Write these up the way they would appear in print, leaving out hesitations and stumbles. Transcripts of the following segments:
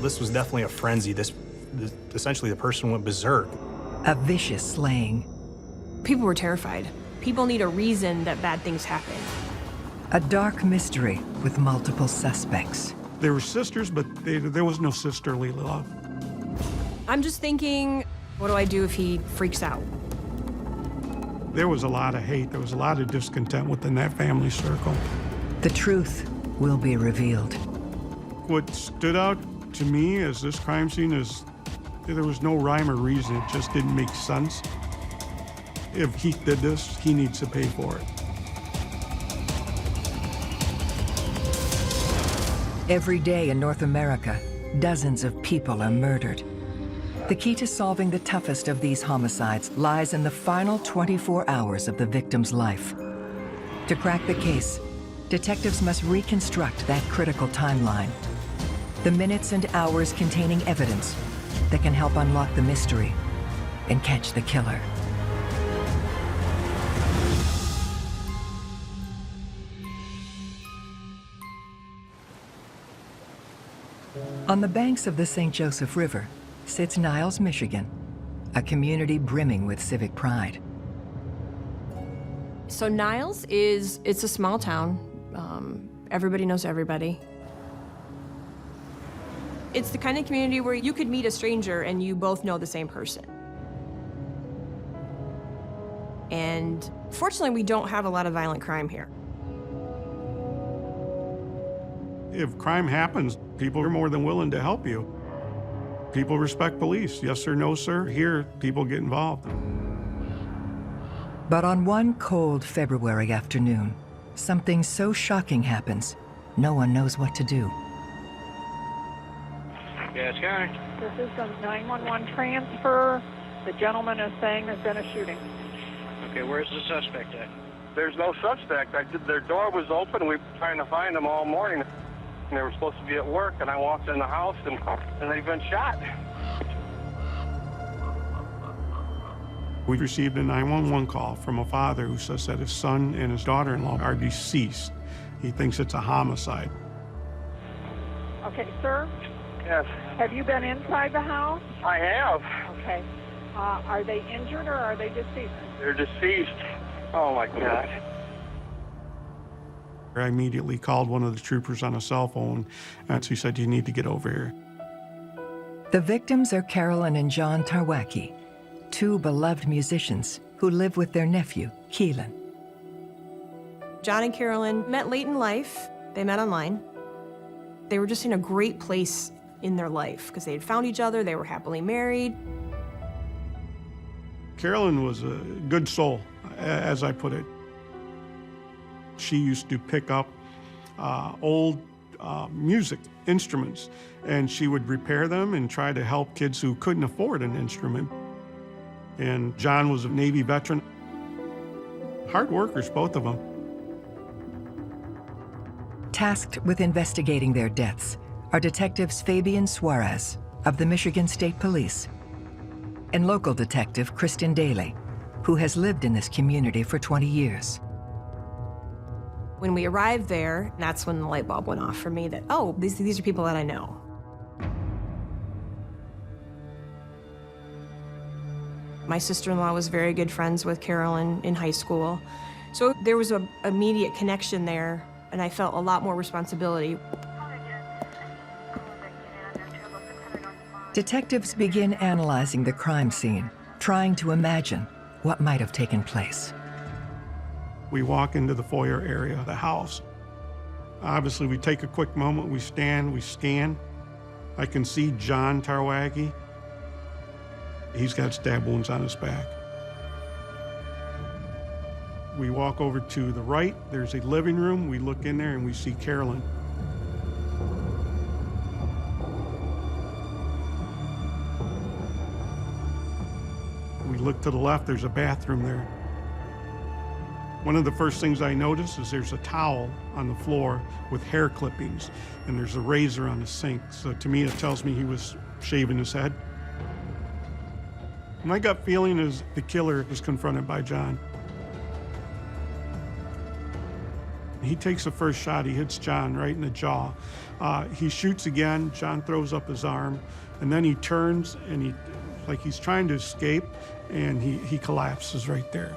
This was definitely a frenzy. Essentially, the person went berserk. A vicious slaying. People were terrified. People need a reason that bad things happen. A dark mystery with multiple suspects. They were sisters, but there was no sisterly love. I'm just thinking, what do I do if he freaks out? There was a lot of hate. There was a lot of discontent within that family circle. The truth will be revealed. What stood out to me as this crime scene is there was no rhyme or reason. It just didn't make sense. If he did this, he needs to pay for it. Every day in North America, dozens of people are murdered. The key to solving the toughest of these homicides lies in the final 24 hours of the victim's life. To crack the case, detectives must reconstruct that critical timeline. The minutes and hours containing evidence that can help unlock the mystery and catch the killer. On the banks of the St. Joseph River sits Niles, Michigan, a community brimming with civic pride. So Niles it's a small town. Everybody knows everybody. It's the kind of community where you could meet a stranger and you both know the same person. And fortunately, we don't have a lot of violent crime here. If crime happens, people are more than willing to help you. People respect police. Yes sir, no sir. Here, people get involved. But on one cold February afternoon, something so shocking happens, no one knows what to do. Yes, County. This is a 911 transfer. The gentleman is saying there's been a shooting. Okay, where's the suspect at? There's no suspect. Their door was open. We were trying to find them all morning. And they were supposed to be at work, and I walked in the house, and they've been shot. We received a 911 call from a father who says that his son and his daughter-in-law are deceased. He thinks it's a homicide. Okay, sir? Yes. Have you been inside the house? I have. Okay. Are they injured or are they deceased? They're deceased. Oh, my God. I immediately called one of the troopers on a cell phone, and he said, "You need to get over here." The victims are Carolyn and John Tarwacki, two beloved musicians who live with their nephew, Keelan. John and Carolyn met late in life. They met online. They were just in a great place in their life because they had found each other, they were happily married. Carolyn was a good soul, as I put it. She used to pick up old music instruments, and she would repair them and try to help kids who couldn't afford an instrument. And John was a Navy veteran. Hard workers, both of them. Tasked with investigating their deaths are detectives Fabian Suarez of the Michigan State Police and local detective Kristen Daly, who has lived in this community for 20 years. When we arrived there, that's when the light bulb went off for me that, oh, these are people that I know. My sister-in-law was very good friends with Carolyn in high school. So there was an immediate connection there, and I felt a lot more responsibility. Detectives begin analyzing the crime scene, trying to imagine what might have taken place. We walk into the foyer area of the house. Obviously, we take a quick moment, we stand, we scan. I can see John Tarwacki. He's got stab wounds on his back. We walk over to the right, there's a living room. We look in there and we see Carolyn. We look to the left, there's a bathroom there. One of the first things I notice is there's a towel on the floor with hair clippings, and there's a razor on the sink. So to me, it tells me he was shaving his head. My gut feeling is the killer is confronted by John. He takes the first shot, he hits John right in the jaw. He shoots again, John throws up his arm, and then he turns and like he's trying to escape, and he collapses right there.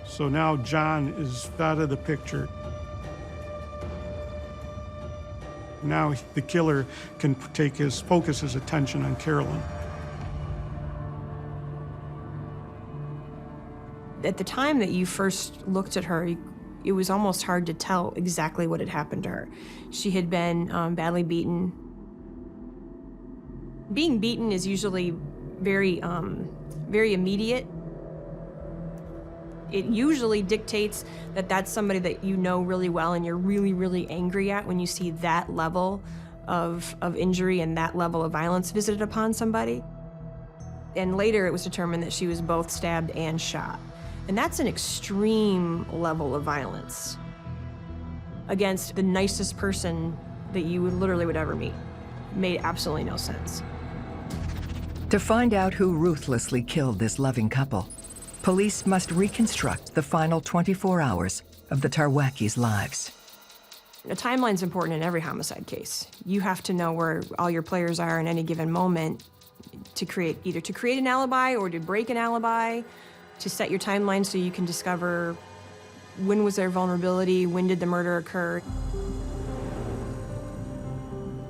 So now John is out of the picture. Now the killer can focus his attention on Carolyn. At the time that you first looked at her, it was almost hard to tell exactly what had happened to her. She had been badly beaten. Being beaten is usually very immediate. It usually dictates that that's somebody that you know really well and you're really, really angry at when you see that level of injury and that level of violence visited upon somebody. And later it was determined that she was both stabbed and shot. And that's an extreme level of violence against the nicest person that you would ever meet. It made absolutely no sense. To find out who ruthlessly killed this loving couple, police must reconstruct the final 24 hours of the Tarwackis' lives. A timeline's important in every homicide case. You have to know where all your players are in any given moment to either create an alibi or to break an alibi, to set your timeline so you can discover when was their vulnerability, when did the murder occur.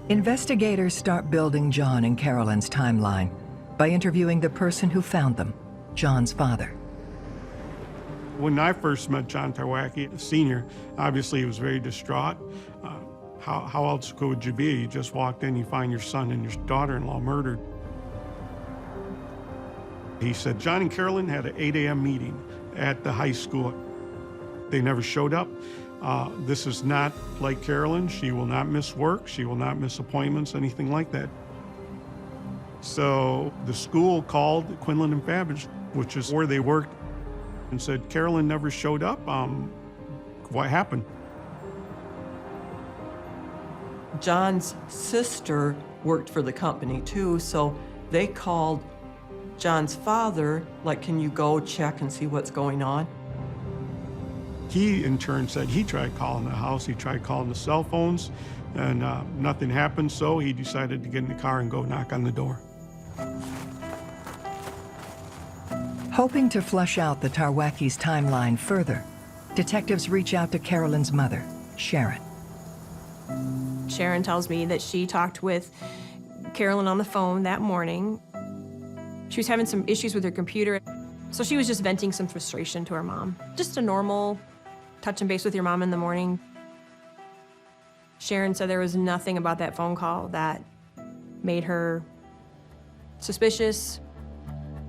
Investigators start building John and Carolyn's timeline by interviewing the person who found them, John's father. When I first met John Tarwacki, Sr., obviously he was very distraught. How else could you be? You just walked in, you find your son and your daughter-in-law murdered. He said John and Carolyn had an 8 a.m. meeting at the high school. They never showed up. This is not like Carolyn. She will not miss work. She will not miss appointments, anything like that. So the school called Quinlan and Babbage, which is where they worked, and said, Carolyn never showed up. What happened? John's sister worked for the company too, so they called John's father, like, can you go check and see what's going on? He, in turn, said he tried calling the house, he tried calling the cell phones, and nothing happened, so he decided to get in the car and go knock on the door. Hoping to flush out the Tarwackis' timeline further, detectives reach out to Carolyn's mother, Sharon. Sharon tells me that she talked with Carolyn on the phone that morning. She was having some issues with her computer, so she was just venting some frustration to her mom. Just a normal touch and base with your mom in the morning. Sharon said there was nothing about that phone call that made her suspicious.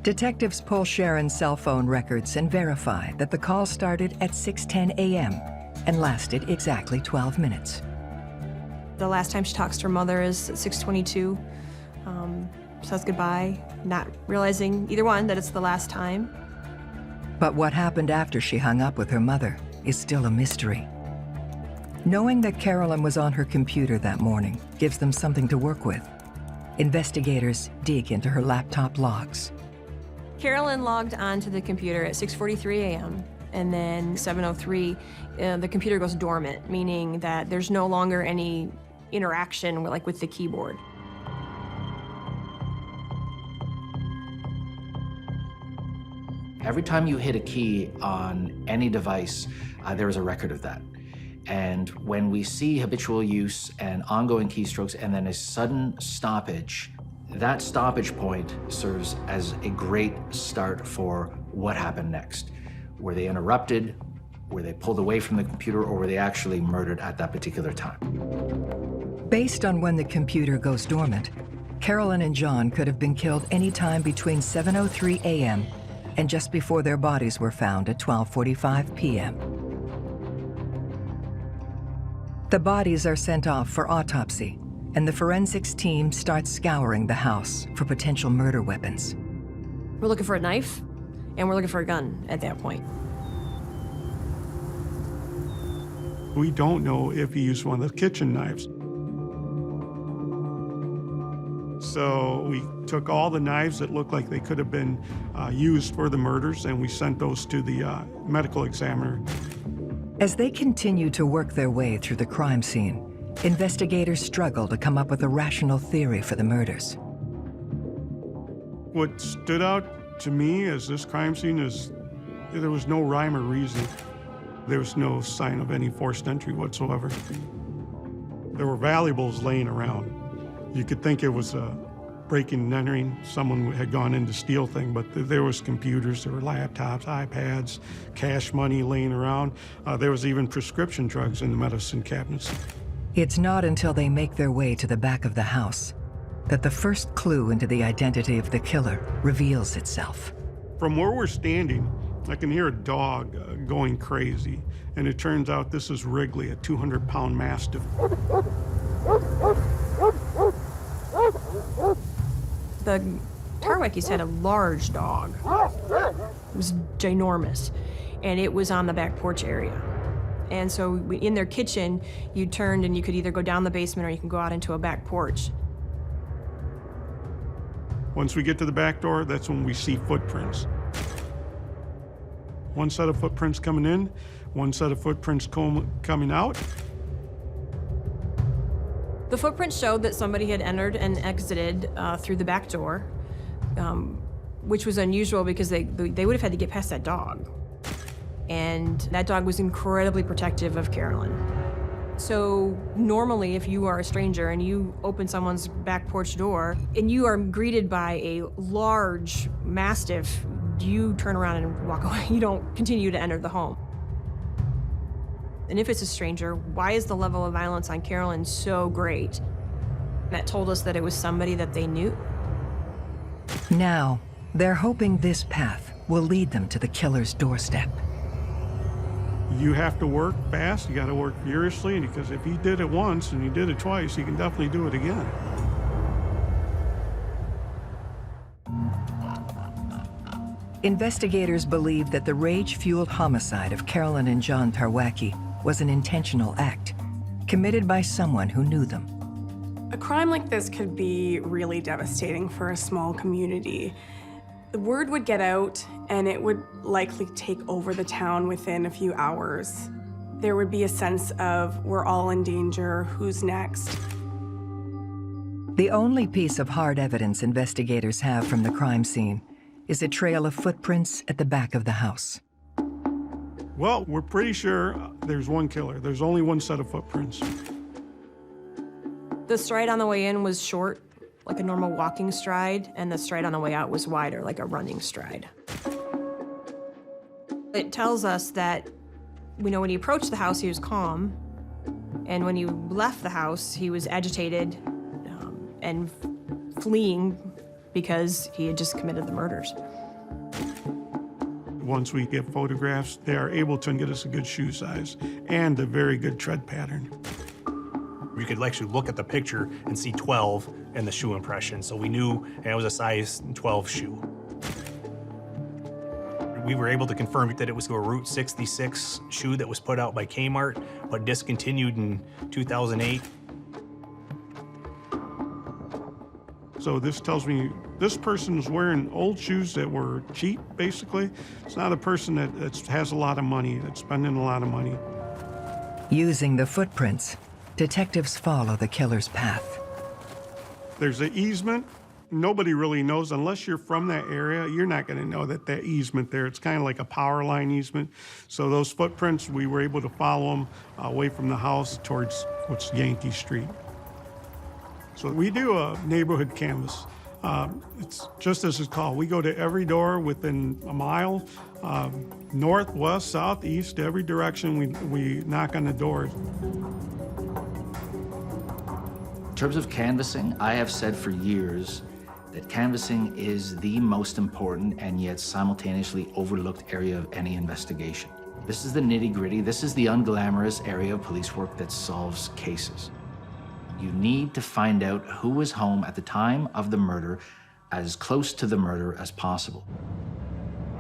Detectives pull Sharon's cell phone records and verify that the call started at 6:10 a.m. and lasted exactly 12 minutes. The last time she talks to her mother is at 6:22. Says goodbye, not realizing either one that it's the last time. But what happened after she hung up with her mother is still a mystery. Knowing that Carolyn was on her computer that morning gives them something to work with. Investigators dig into her laptop logs. Carolyn logged onto the computer at 6:43 a.m. and then 7:03, the computer goes dormant, meaning that there's no longer any interaction with the keyboard. Every time you hit a key on any device, there is a record of that. And when we see habitual use and ongoing keystrokes and then a sudden stoppage, that stoppage point serves as a great start for what happened next. Were they interrupted? Were they pulled away from the computer, or were they actually murdered at that particular time? Based on when the computer goes dormant, Carolyn and John could have been killed any time between 7:03 a.m. and just before their bodies were found at 12:45 p.m. The bodies are sent off for autopsy, and the forensics team starts scouring the house for potential murder weapons. We're looking for a knife, and we're looking for a gun at that point. We don't know if he used one of the kitchen knives. So we took all the knives that looked like they could have been used for the murders, and we sent those to the medical examiner. As they continue to work their way through the crime scene, investigators struggle to come up with a rational theory for the murders. What stood out to me as this crime scene is there was no rhyme or reason. There was no sign of any forced entry whatsoever. There were valuables laying around. You could think it was a breaking and entering. Someone had gone in to steal things, but there was computers, there were laptops, iPads, cash money laying around. There was even prescription drugs in the medicine cabinets. It's not until they make their way to the back of the house that the first clue into the identity of the killer reveals itself. From where we're standing, I can hear a dog going crazy, and it turns out this is Wrigley, a 200-pound Mastiff. The Tarwackis had a large dog. It was ginormous, and it was on the back porch area. And so in their kitchen, you turned and you could either go down the basement or you can go out into a back porch. Once we get to the back door, that's when we see footprints. One set of footprints coming in, one set of footprints coming out. The footprints showed that somebody had entered and exited through the back door, which was unusual because they would have had to get past that dog. And that dog was incredibly protective of Carolyn. So normally, if you are a stranger and you open someone's back porch door and you are greeted by a large Mastiff, you turn around and walk away. You don't continue to enter the home. And if it's a stranger, why is the level of violence on Carolyn so great? That told us that it was somebody that they knew. Now, they're hoping this path will lead them to the killer's doorstep. You have to work fast, you gotta work furiously, because if he did it once and he did it twice, he can definitely do it again. Investigators believe that the rage-fueled homicide of Carolyn and John Tarwacki was an intentional act, committed by someone who knew them. A crime like this could be really devastating for a small community. The word would get out, and it would likely take over the town within a few hours. There would be a sense of, we're all in danger, who's next? The only piece of hard evidence investigators have from the crime scene is a trail of footprints at the back of the house. Well, we're pretty sure there's one killer. There's only one set of footprints. The stride on the way in was short, like a normal walking stride, and the stride on the way out was wider, like a running stride. It tells us that, we know when he approached the house, he was calm, and when he left the house, he was agitated and fleeing because he had just committed the murders. Once we get photographs, they are able to get us a good shoe size and a very good tread pattern. You could actually look at the picture and see 12 in the shoe impression, so we knew it was a size 12 shoe. We were able to confirm that it was a Route 66 shoe that was put out by Kmart, but discontinued in 2008. So this tells me this person's wearing old shoes that were cheap, basically. It's not a person that has a lot of money, that's spending a lot of money. Using the footprints, detectives follow the killer's path. There's an easement. Nobody really knows, unless you're from that area, you're not gonna know that easement there. It's kind of like a power line easement. So those footprints, we were able to follow them away from the house towards what's Yankee Street. So we do a neighborhood canvas. It's just as it's called. We go to every door within a mile, north, west, south, east, every direction. We knock on the doors. In terms of canvassing, I have said for years that canvassing is the most important and yet simultaneously overlooked area of any investigation. This is the nitty-gritty, this is the unglamorous area of police work that solves cases. You need to find out who was home at the time of the murder, as close to the murder as possible.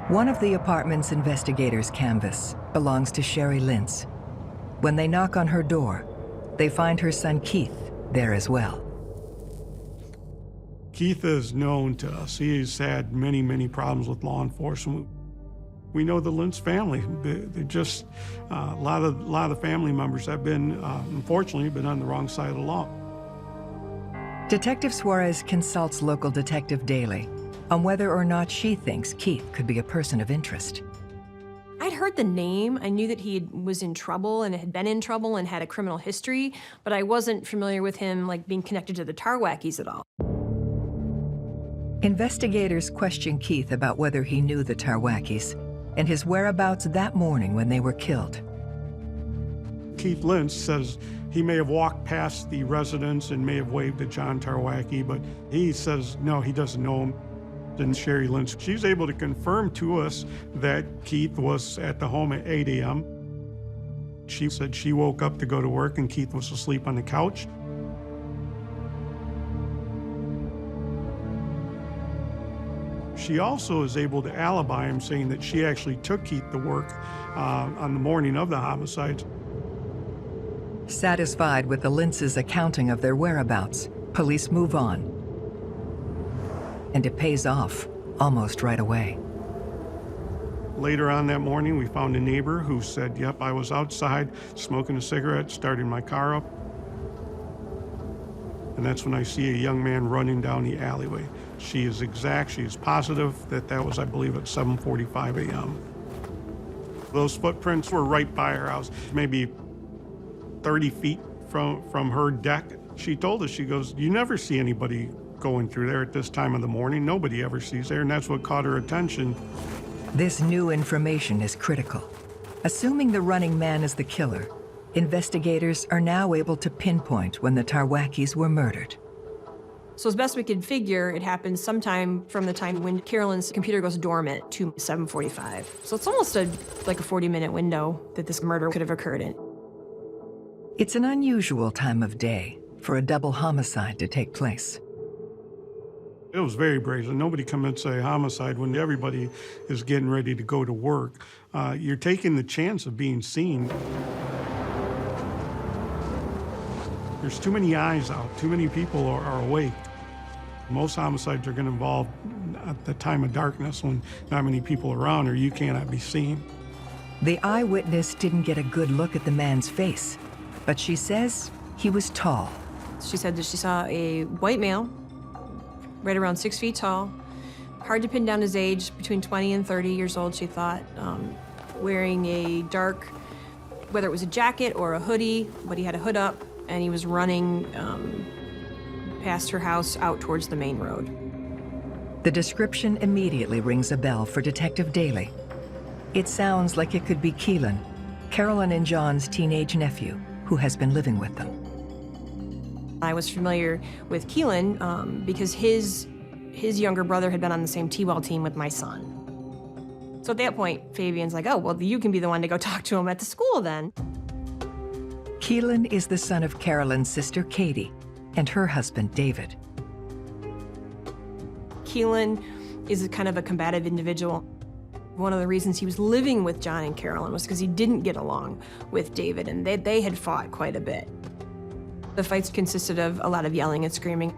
One of the apartment's investigators' canvas belongs to Sherry Lintz. When they knock on her door, they find her son Keith there as well. Keith is known to us. He's had many, many problems with law enforcement. We know the Lentz family. They're just a lot of family members have been, unfortunately, been on the wrong side of the law. Detective Suarez consults local detective Daly on whether or not she thinks Keith could be a person of interest. I'd heard the name. I knew that he was in trouble and had been in trouble and had a criminal history, but I wasn't familiar with him like being connected to the Tarwackis at all. Investigators question Keith about whether he knew the Tarwackis and his whereabouts that morning when they were killed. Keith Lentz says he may have walked past the residence and may have waved at John Tarwacki, but he says no, he doesn't know him. And Sherry Lentz, she's able to confirm to us that Keith was at the home at 8 a.m. She said she woke up to go to work and Keith was asleep on the couch. She also is able to alibi him, saying that she actually took Keith to work on the morning of the homicides. Satisfied with the Lentz's accounting of their whereabouts, police move on. And it pays off almost right away. Later on that morning, we found a neighbor who said, yep, I was outside smoking a cigarette, starting my car up. And that's when I see a young man running down the alleyway. She is positive that that was, I believe, at 7:45 a.m. Those footprints were right by her house, maybe 30 feet from her deck. She told us, she goes, you never see anybody going through there at this time of the morning. Nobody ever sees there, and that's what caught her attention. This new information is critical. Assuming the running man is the killer, investigators are now able to pinpoint when the Tarwackis were murdered. So as best we could figure, it happened sometime from the time when Carolyn's computer goes dormant to 7:45. So it's almost like a 40-minute window that this murder could have occurred in. It's an unusual time of day for a double homicide to take place. It was very brazen. Nobody come and say homicide when everybody is getting ready to go to work. You're taking the chance of being seen. There's too many eyes out. Too many people are awake. Most homicides are going to involve at the time of darkness when not many people are around or you cannot be seen. The eyewitness didn't get a good look at the man's face, but she says he was tall. She said that she saw a white male, right around 6 feet tall, hard to pin down his age, between 20 and 30 years old, she thought, wearing a dark, whether it was a jacket or a hoodie, but he had a hood up, and he was running past her house out towards the main road. The description immediately rings a bell for Detective Daly. It sounds like it could be Keelan, Carolyn and John's teenage nephew, who has been living with them. I was familiar with Keelan because his younger brother had been on the same T-ball team with my son. So at that point, Fabian's like, oh, well, you can be the one to go talk to him at the school then. Keelan is the son of Carolyn's sister, Katie, and her husband, David. Keelan is kind of a combative individual. One of the reasons he was living with John and Carolyn was because he didn't get along with David, and they had fought quite a bit. The fights consisted of a lot of yelling and screaming.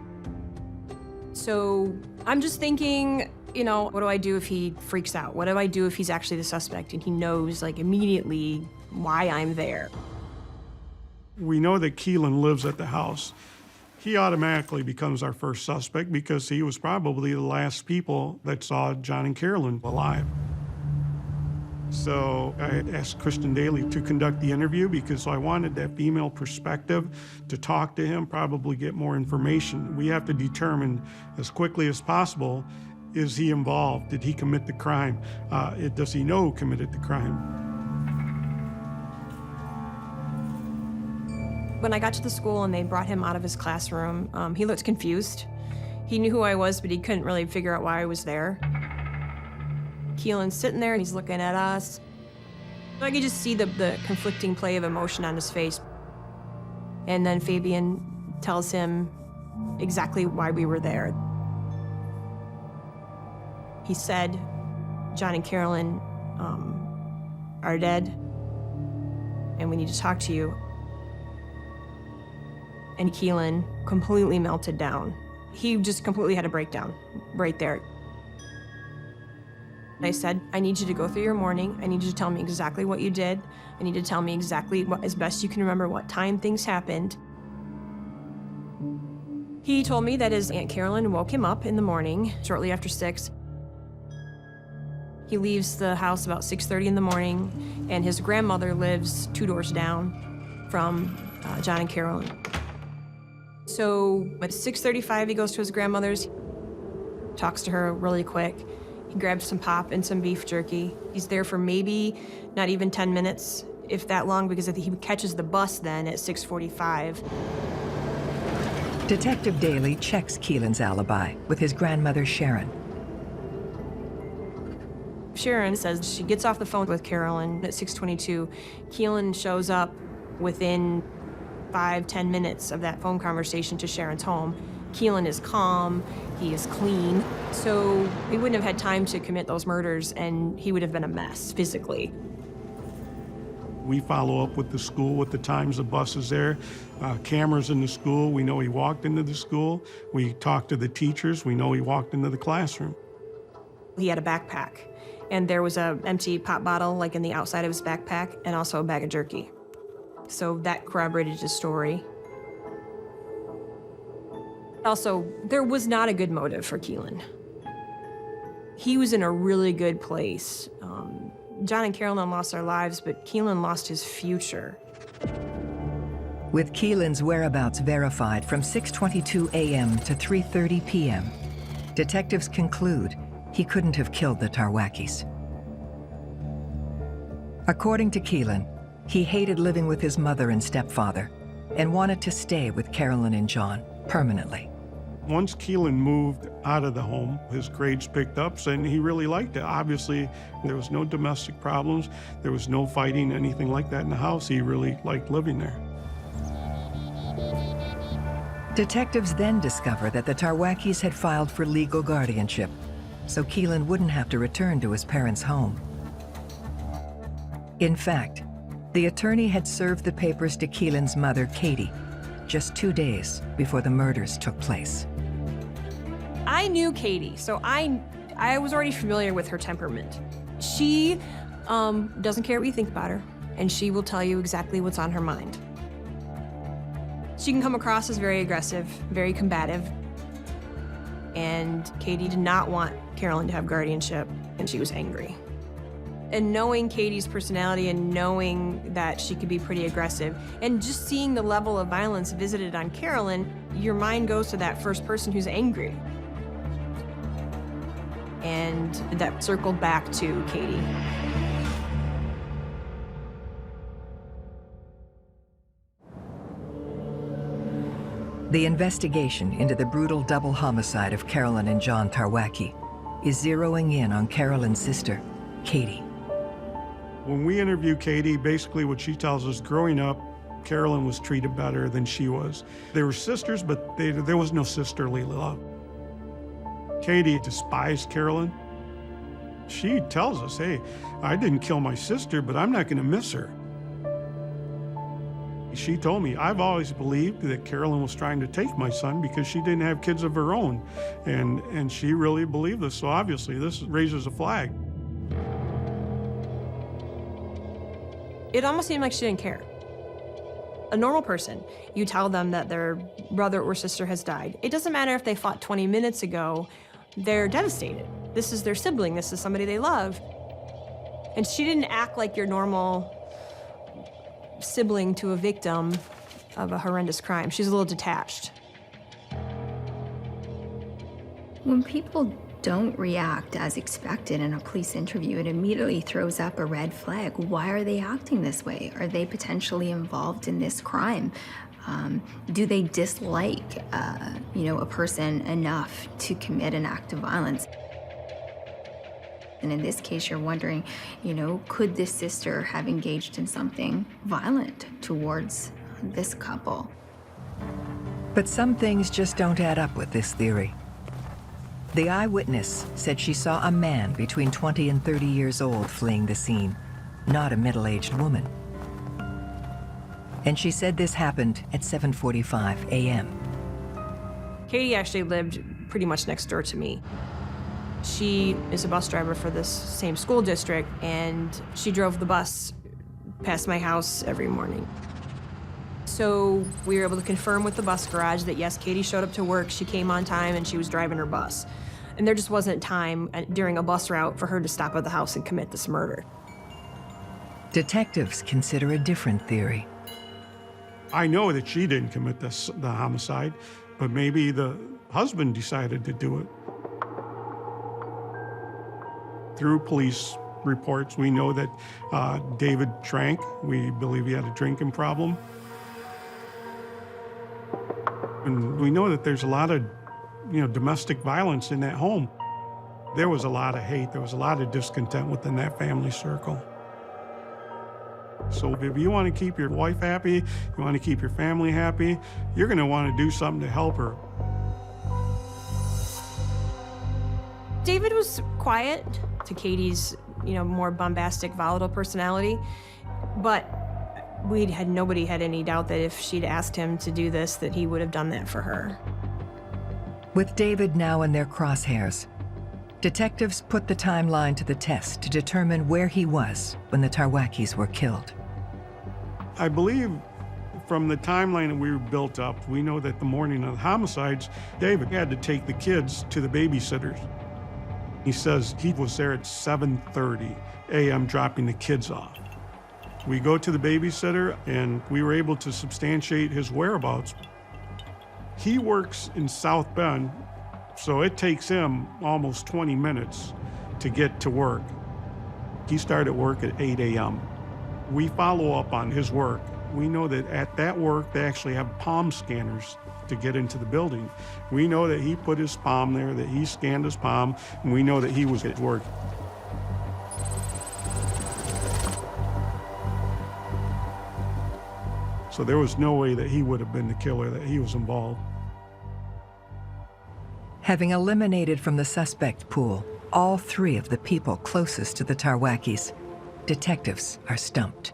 So I'm just thinking, you know, what do I do if he freaks out? What do I do if he's actually the suspect and he knows, like, immediately why I'm there? We know that Keelan lives at the house. He automatically becomes our first suspect because he was probably the last people that saw John and Carolyn alive. So I asked Kristen Daly to conduct the interview because I wanted that female perspective to talk to him, probably get more information. We have to determine as quickly as possible, is he involved? Did he commit the crime? Does he know who committed the crime? When I got to the school and they brought him out of his classroom, he looked confused. He knew who I was, but he couldn't really figure out why I was there. Keelan's sitting there and he's looking at us. I could just see the conflicting play of emotion on his face. And then Fabian tells him exactly why we were there. He said, John and Carolyn are dead, and we need to talk to you. And Keelan completely melted down. He just completely had a breakdown right there. I said, I need you to go through your morning. I need you to tell me exactly what you did. I need you to tell me exactly, as best you can remember, what time things happened. He told me that his Aunt Carolyn woke him up in the morning, shortly after 6. He leaves the house about 6:30 in the morning, and his grandmother lives 2 doors down from John and Carolyn. So at 6:35, he goes to his grandmother's, talks to her really quick. He grabs some pop and some beef jerky. He's there for maybe not even 10 minutes, if that long, because he catches the bus then at 6:45. Detective Daly checks Keelan's alibi with his grandmother, Sharon. Sharon says she gets off the phone with Carolyn at 6:22. Keelan shows up within 5-10 minutes of that phone conversation to Sharon's home. Keelan is calm, he is clean, so he wouldn't have had time to commit those murders, and he would have been a mess physically. We follow up with the school with the times the bus is there, cameras in the school. We know he walked into the school. We talk to the teachers. We know he walked into the classroom. He had a backpack, and there was an empty pop bottle like in the outside of his backpack, and also a bag of jerky. So that corroborated his story. Also, there was not a good motive for Keelan. He was in a really good place. John and Carolyn lost their lives, but Keelan lost his future. With Keelan's whereabouts verified from 6:22 a.m. to 3:30 p.m., detectives conclude he couldn't have killed the Tarwackis. According to Keelan, he hated living with his mother and stepfather and wanted to stay with Carolyn and John permanently. Once Keelan moved out of the home, his grades picked up, and he really liked it. Obviously, there was no domestic problems. There was no fighting, anything like that in the house. He really liked living there. Detectives then discover that the Tarwackis had filed for legal guardianship, so Keelan wouldn't have to return to his parents' home. In fact, the attorney had served the papers to Keelan's mother, Katie, just 2 days before the murders took place. I knew Katie, so I was already familiar with her temperament. She doesn't care what you think about her, and she will tell you exactly what's on her mind. She can come across as very aggressive, very combative, and Katie did not want Carolyn to have guardianship, and she was angry. And knowing Katie's personality and knowing that she could be pretty aggressive, and just seeing the level of violence visited on Carolyn, your mind goes to that first person who's angry. And that circled back to Katie. The investigation into the brutal double homicide of Carolyn and John Tarwacki is zeroing in on Carolyn's sister, Katie. When we interview Katie, basically what she tells us, growing up, Carolyn was treated better than she was. They were sisters, but there was no sisterly love. Katie despised Carolyn. She tells us, hey, I didn't kill my sister, but I'm not gonna miss her. She told me, I've always believed that Carolyn was trying to take my son because she didn't have kids of her own. And she really believed this, so obviously this raises a flag. It almost seemed like she didn't care. A normal person, you tell them that their brother or sister has died. It doesn't matter if they fought 20 minutes ago, they're devastated. This is their sibling, this is somebody they love. And she didn't act like your normal sibling to a victim of a horrendous crime. She's a little detached. When people don't react as expected in a police interview, it immediately throws up a red flag. Why are they acting this way? Are they potentially involved in this crime? Do they dislike, a person enough to commit an act of violence? And in this case, you're wondering, could this sister have engaged in something violent towards this couple? But some things just don't add up with this theory. The eyewitness said she saw a man between 20 and 30 years old fleeing the scene, not a middle-aged woman. And she said this happened at 7:45 a.m. Katie actually lived pretty much next door to me. She is a bus driver for this same school district, and she drove the bus past my house every morning. So we were able to confirm with the bus garage that yes, Katie showed up to work, she came on time, and she was driving her bus. And there just wasn't time during a bus route for her to stop at the house and commit this murder. Detectives consider a different theory. I know that she didn't commit the homicide, but maybe the husband decided to do it. Through police reports, we know that David drank. We believe he had a drinking problem. And we know that there's a lot of, domestic violence in that home. There was a lot of hate. There was a lot of discontent within that family circle. So if you want to keep your wife happy, you want to keep your family happy, you're going to want to do something to help her. David was quiet to Katie's, more bombastic, volatile personality, but nobody had any doubt that if she'd asked him to do this, that he would have done that for her. With David now in their crosshairs, detectives put the timeline to the test to determine where he was when the Tarwackis were killed. I believe from the timeline that we were built up, we know that the morning of the homicides, David had to take the kids to the babysitters. He says he was there at 7:30 a.m. dropping the kids off. We go to the babysitter, and we were able to substantiate his whereabouts. He works in South Bend, so it takes him almost 20 minutes to get to work. He started work at 8 a.m. We follow up on his work. We know that at that work, they actually have palm scanners to get into the building. We know that he put his palm there, that he scanned his palm, and we know that he was at work. So there was no way that he would have been the killer, that he was involved. Having eliminated from the suspect pool all three of the people closest to the Tarwackis, detectives are stumped.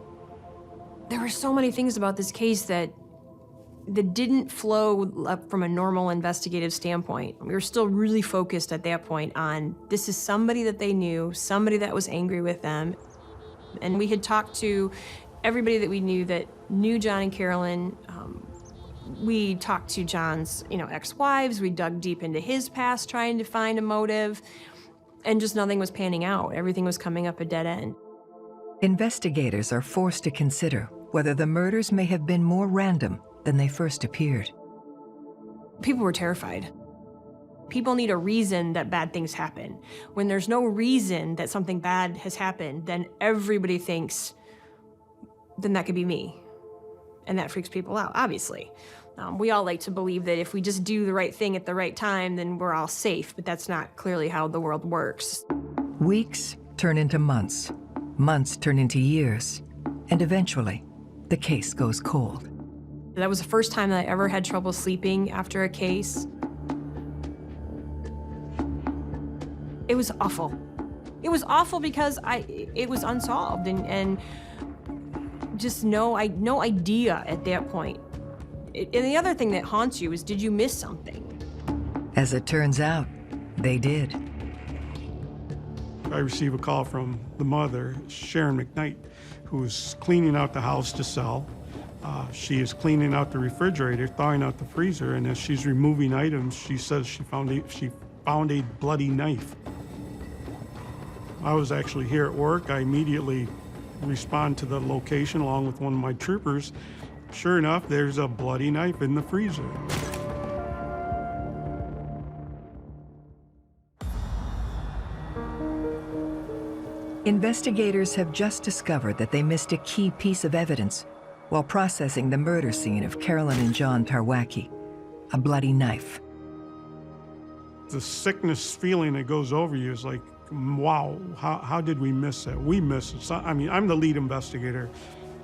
There were so many things about this case that didn't flow up from a normal investigative standpoint. We were still really focused at that point on this is somebody that they knew, somebody that was angry with them. And we had talked to everybody that we knew that knew John and Carolyn. We talked to John's, ex-wives. We dug deep into his past trying to find a motive, and just nothing was panning out. Everything was coming up a dead end. Investigators are forced to consider whether the murders may have been more random than they first appeared. People were terrified. People need a reason that bad things happen. When there's no reason that something bad has happened, then everybody thinks, then that could be me. And that freaks people out, obviously. We all like to believe that if we just do the right thing at the right time, then we're all safe, but that's not clearly how the world works. Weeks turn into months. Months turn into years. And eventually, the case goes cold. That was the first time that I ever had trouble sleeping after a case. It was awful. It was awful because it was unsolved and just no idea at that point. And the other thing that haunts you is, did you miss something? As it turns out, they did. I received a call from the mother, Sharon McKnight, who is cleaning out the house to sell. She is cleaning out the refrigerator, thawing out the freezer, and as she's removing items, she says she found a bloody knife. I was actually here at work. I immediately respond to the location along with one of my troopers. Sure enough, there's a bloody knife in the freezer. Investigators have just discovered that they missed a key piece of evidence while processing the murder scene of Carolyn and John Tarwacki, a bloody knife. The sickness feeling that goes over you is like, wow, how did we miss that? We missed it. So, I'm the lead investigator.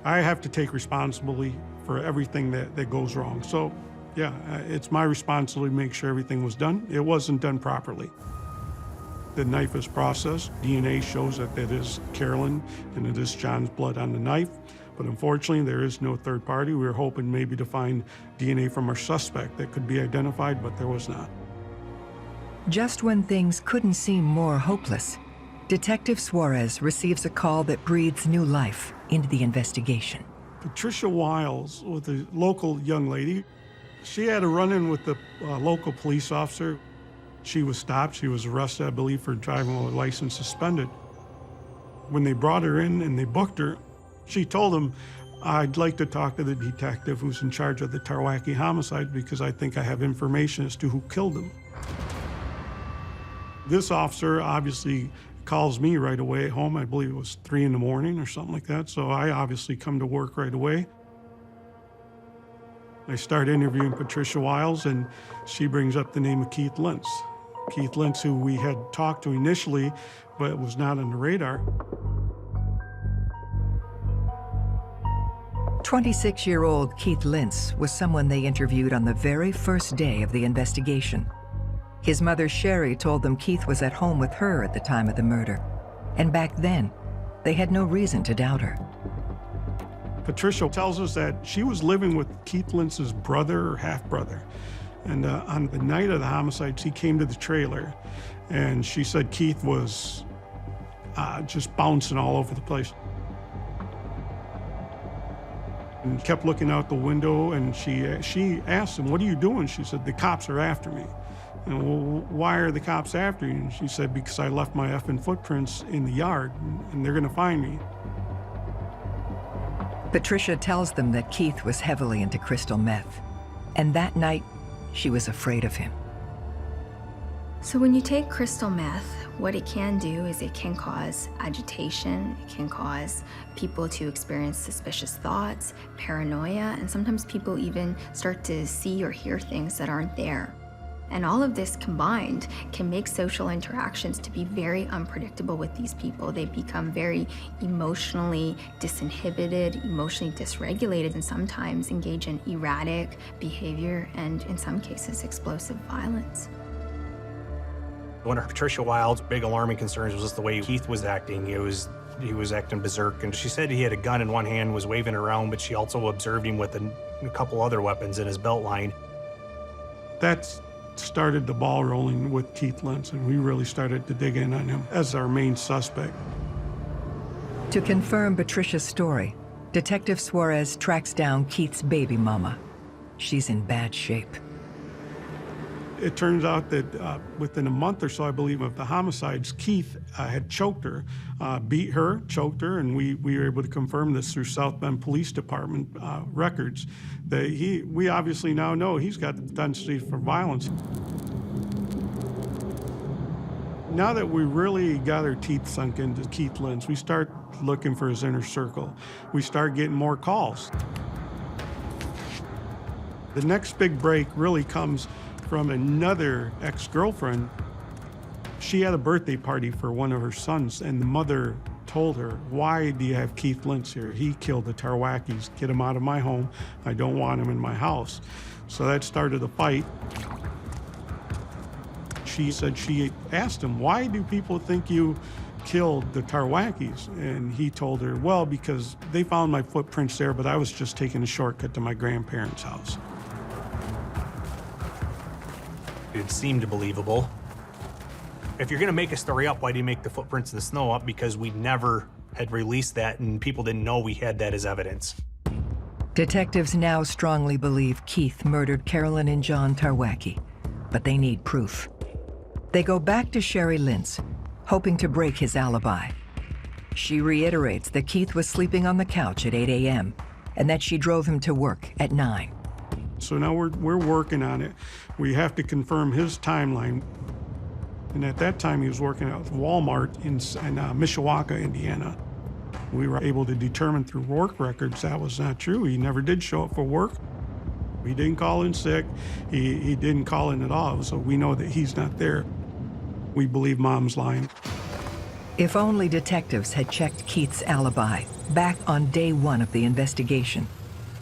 I have to take responsibility for everything that goes wrong. So, yeah, it's my responsibility to make sure everything was done. It wasn't done properly. The knife is processed. DNA shows that it is Carolyn and it is John's blood on the knife. But unfortunately, there is no third party. We were hoping maybe to find DNA from our suspect that could be identified, but there was not. Just when things couldn't seem more hopeless, Detective Suarez receives a call that breathes new life into the investigation. Patricia Wiles was a local young lady. She had a run-in with the local police officer. She was stopped. She was arrested, I believe, for driving with a license suspended. When they brought her in and they booked her, she told them, "I'd like to talk to the detective who's in charge of the Tarwacki homicide because I think I have information as to who killed them." This officer obviously calls me right away at home. I believe it was 3 in the morning or something like that. So I obviously come to work right away. I start interviewing Patricia Wiles, and she brings up the name of Keith Lentz. Keith Lentz, who we had talked to initially, but was not on the radar. 26-year-old Keith Lentz was someone they interviewed on the very first day of the investigation. His mother, Sherry, told them Keith was at home with her at the time of the murder. And back then, they had no reason to doubt her. Patricia tells us that she was living with Keith Lentz's brother or half-brother. And on the night of the homicide, she came to the trailer, and she said Keith was just bouncing all over the place. And kept looking out the window, and she asked him, "What are you doing?" She said, "The cops are after me." And, "Well, why are the cops after you?" And she said, "Because I left my effing footprints in the yard, and they're gonna find me." Patricia tells them that Keith was heavily into crystal meth, and that night, she was afraid of him. So when you take crystal meth, what it can do is it can cause agitation, it can cause people to experience suspicious thoughts, paranoia, and sometimes people even start to see or hear things that aren't there. And all of this combined can make social interactions to be very unpredictable with these people. They become very emotionally disinhibited, emotionally dysregulated, and sometimes engage in erratic behavior and, in some cases, explosive violence. One of Patricia Wiles' big alarming concerns was just the way Keith was acting. He was acting berserk, and she said he had a gun in one hand, was waving it around, but she also observed him with a couple other weapons in his belt line. That's started the ball rolling with Keith Lentz, and we really started to dig in on him as our main suspect. To confirm Patricia's story, Detective Suarez tracks down Keith's baby mama. She's in bad shape. It turns out that within a month or so, I believe, of the homicides, Keith had choked her, beat her, choked her, and we were able to confirm this through South Bend Police Department records, that we obviously now know he's got the propensity for violence. Now that we really got our teeth sunk into Keith Lentz, we start looking for his inner circle. We start getting more calls. The next big break really comes from another ex-girlfriend. She had a birthday party for one of her sons, and the mother told her, "Why do you have Keith Lentz here? He killed the Tarwackis. Get him out of my home. I don't want him in my house." So that started a fight. She said she asked him, "Why do people think you killed the Tarwackis?" And he told her, "Well, because they found my footprints there, but I was just taking a shortcut to my grandparents' house." It seemed believable. If you're gonna make a story up, why do you make the footprints in the snow up? Because we never had released that and people didn't know we had that as evidence. Detectives now strongly believe Keith murdered Carolyn and John Tarwacki, but they need proof. They go back to Sherry Lentz, hoping to break his alibi. She reiterates that Keith was sleeping on the couch at 8 a.m. and that she drove him to work at 9. So now we're working on it. We have to confirm his timeline. And at that time, he was working at Walmart in Mishawaka, Indiana. We were able to determine through work records that was not true. He never did show up for work. He didn't call in sick. He didn't call in at all. So we know that he's not there. We believe Mom's lying. If only detectives had checked Keith's alibi back on day 1 of the investigation,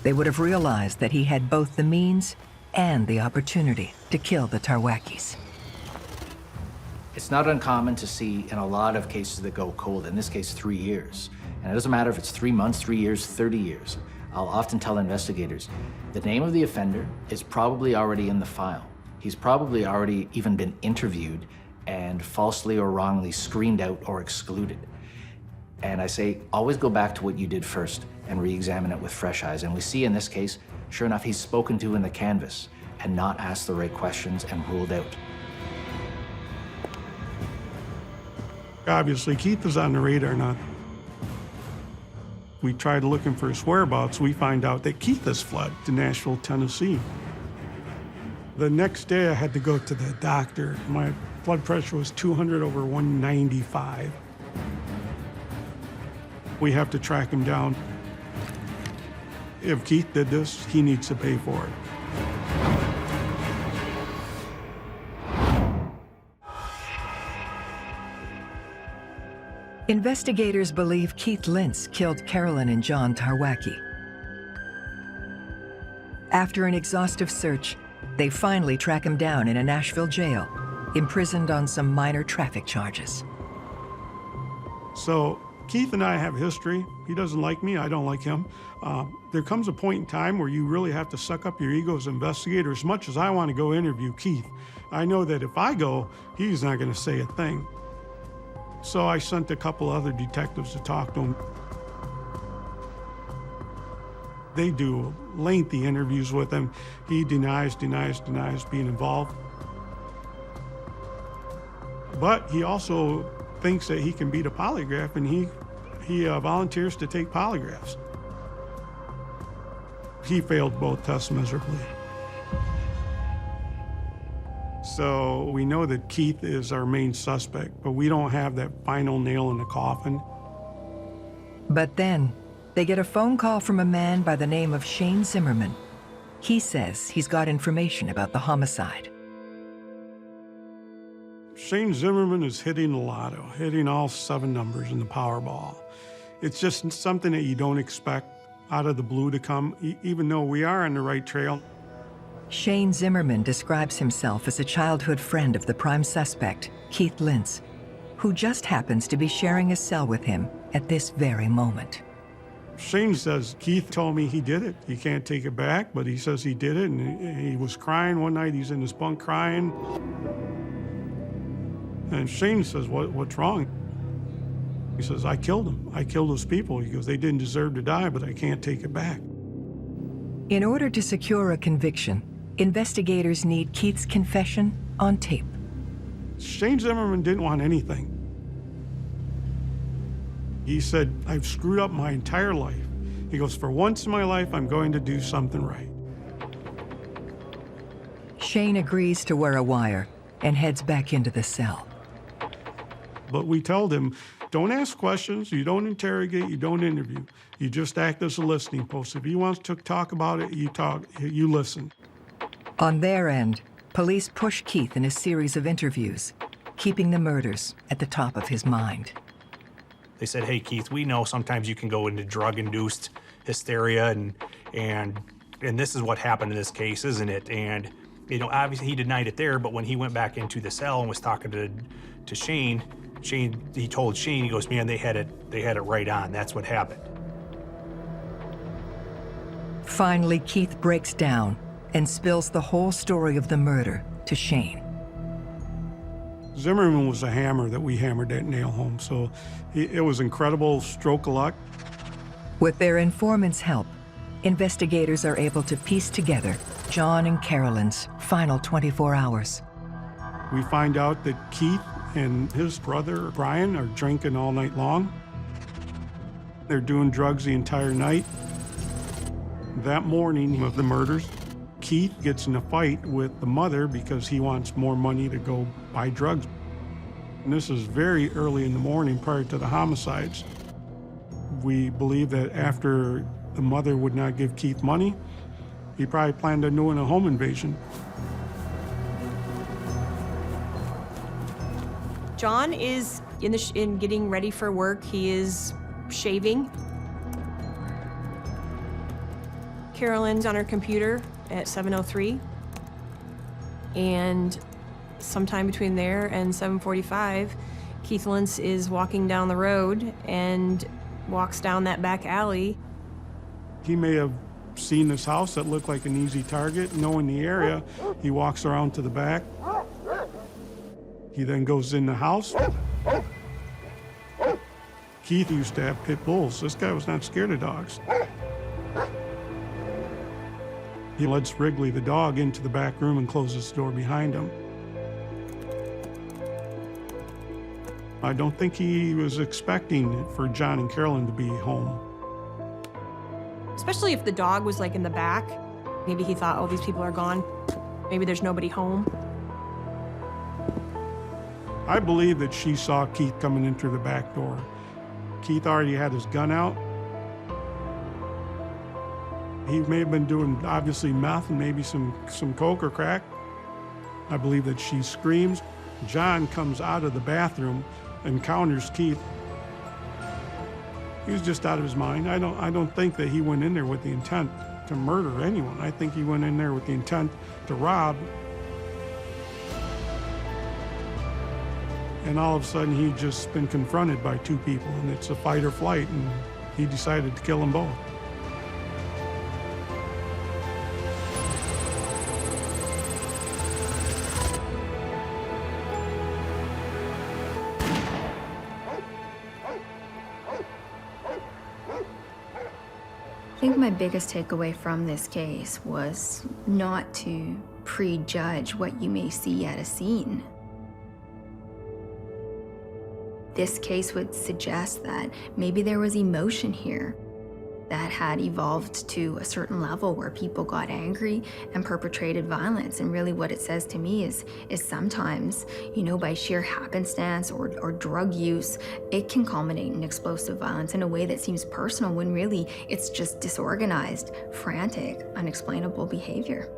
they would have realized that he had both the means and the opportunity to kill the Tarwackis. It's not uncommon to see in a lot of cases that go cold, in this case 3 years. And it doesn't matter if it's 3 months, 3 years, 30 years. I'll often tell investigators, the name of the offender is probably already in the file. He's probably already even been interviewed and falsely or wrongly screened out or excluded. And I say, always go back to what you did first and re-examine it with fresh eyes. And we see in this case, sure enough, he's spoken to in the canvas and not asked the right questions and ruled out. Obviously, Keith is on the radar now. We tried looking for his whereabouts. We find out that Keith has fled to Nashville, Tennessee. The next day, I had to go to the doctor. My blood pressure was 200 over 195. We have to track him down. If Keith did this, he needs to pay for it. Investigators believe Keith Lentz killed Carolyn and John Tarwacki. After an exhaustive search, they finally track him down in a Nashville jail, imprisoned on some minor traffic charges. So Keith and I have history. He doesn't like me, I don't like him. There comes a point in time where you really have to suck up your ego as an investigator. As much as I want to go interview Keith, I know that if I go, he's not going to say a thing. So I sent a couple other detectives to talk to him. They do lengthy interviews with him. He denies being involved. But he also thinks that he can beat a polygraph, and he volunteers to take polygraphs. He failed both tests miserably. So we know that Keith is our main suspect, but we don't have that final nail in the coffin. But then, they get a phone call from a man by the name of Shane Zimmerman. He says he's got information about the homicide. Shane Zimmerman is hitting the lotto, hitting all 7 numbers in the Powerball. It's just something that you don't expect out of the blue to come, even though we are on the right trail. Shane Zimmerman describes himself as a childhood friend of the prime suspect, Keith Lentz, who just happens to be sharing a cell with him at this very moment. Shane says, Keith told me he did it. He can't take it back, but he says he did it, and he was crying one night. He's in his bunk crying. And Shane says, what's wrong? He says, I killed him. I killed those people. He goes, they didn't deserve to die, but I can't take it back. In order to secure a conviction, investigators need Keith's confession on tape. Shane Zimmerman didn't want anything. He said, I've screwed up my entire life. He goes, for once in my life, I'm going to do something right. Shane agrees to wear a wire and heads back into the cell. But we told him, don't ask questions, you don't interrogate, you don't interview. You just act as a listening post. If he wants to talk about it, you talk, you listen. On their end, police push Keith in a series of interviews, keeping the murders at the top of his mind. They said, hey, Keith, we know sometimes you can go into drug-induced hysteria, and this is what happened in this case, isn't it? And, you know, obviously he denied it there, but when he went back into the cell and was talking to Shane, he told Shane, he goes, man, they had it right on. That's what happened. Finally, Keith breaks down and spills the whole story of the murder to Shane. Zimmerman was a hammer that we hammered that nail home, so it was an incredible stroke of luck. With their informant's help, investigators are able to piece together John and Carolyn's final 24 hours. We find out that Keith and his brother, Brian, are drinking all night long. They're doing drugs the entire night. That morning of the murders, Keith gets in a fight with the mother because he wants more money to go buy drugs. And this is very early in the morning prior to the homicides. We believe that after the mother would not give Keith money, he probably planned on doing a home invasion. John is in getting ready for work. He is shaving. Carolyn's on her computer at 7:03, and sometime between there and 7:45, Keith Lentz is walking down the road and walks down that back alley. He may have seeing this house that looked like an easy target, knowing the area, he walks around to the back. He then goes in the house. Keith used to have pit bulls. This guy was not scared of dogs. He lets Wrigley, the dog, into the back room and closes the door behind him. I don't think he was expecting for John and Carolyn to be home. Especially if the dog was like in the back. Maybe he thought, oh, these people are gone. Maybe there's nobody home. I believe that she saw Keith coming in through the back door. Keith already had his gun out. He may have been doing, obviously, meth and maybe some coke or crack. I believe that she screams. John comes out of the bathroom, encounters Keith. He was just out of his mind. I don't think that he went in there with the intent to murder anyone. I think he went in there with the intent to rob. And all of a sudden, he'd just been confronted by two people, and it's a fight or flight, and he decided to kill them both. I think my biggest takeaway from this case was not to prejudge what you may see at a scene. This case would suggest that maybe there was emotion here that had evolved to a certain level where people got angry and perpetrated violence. And really what it says to me is sometimes, by sheer happenstance or drug use, it can culminate in explosive violence in a way that seems personal when really it's just disorganized, frantic, unexplainable behavior.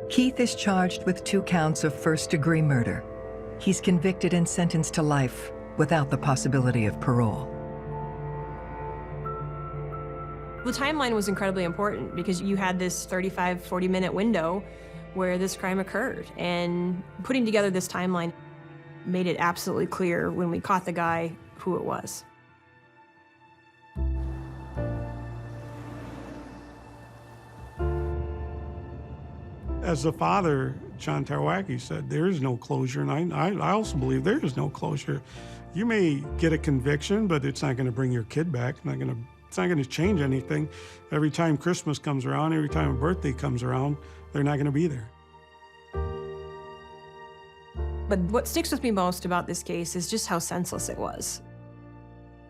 Keith is charged with 2 counts of first-degree murder. He's convicted and sentenced to life without the possibility of parole. The timeline was incredibly important because you had this 35, 40-minute window where this crime occurred. And putting together this timeline made it absolutely clear when we caught the guy who it was. As the father, John Tarwacki, said, there is no closure, and I also believe there is no closure. You may get a conviction, but it's not going to bring your kid back. It's not going to change anything. Every time Christmas comes around, every time a birthday comes around, they're not going to be there. But what sticks with me most about this case is just how senseless it was.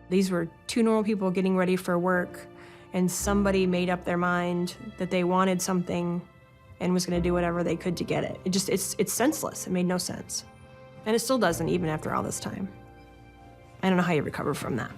These were 2 normal people getting ready for work, and somebody made up their mind that they wanted something and was going to do whatever they could to get it. It's senseless. It made no sense. And it still doesn't, even after all this time. I don't know how you recover from that.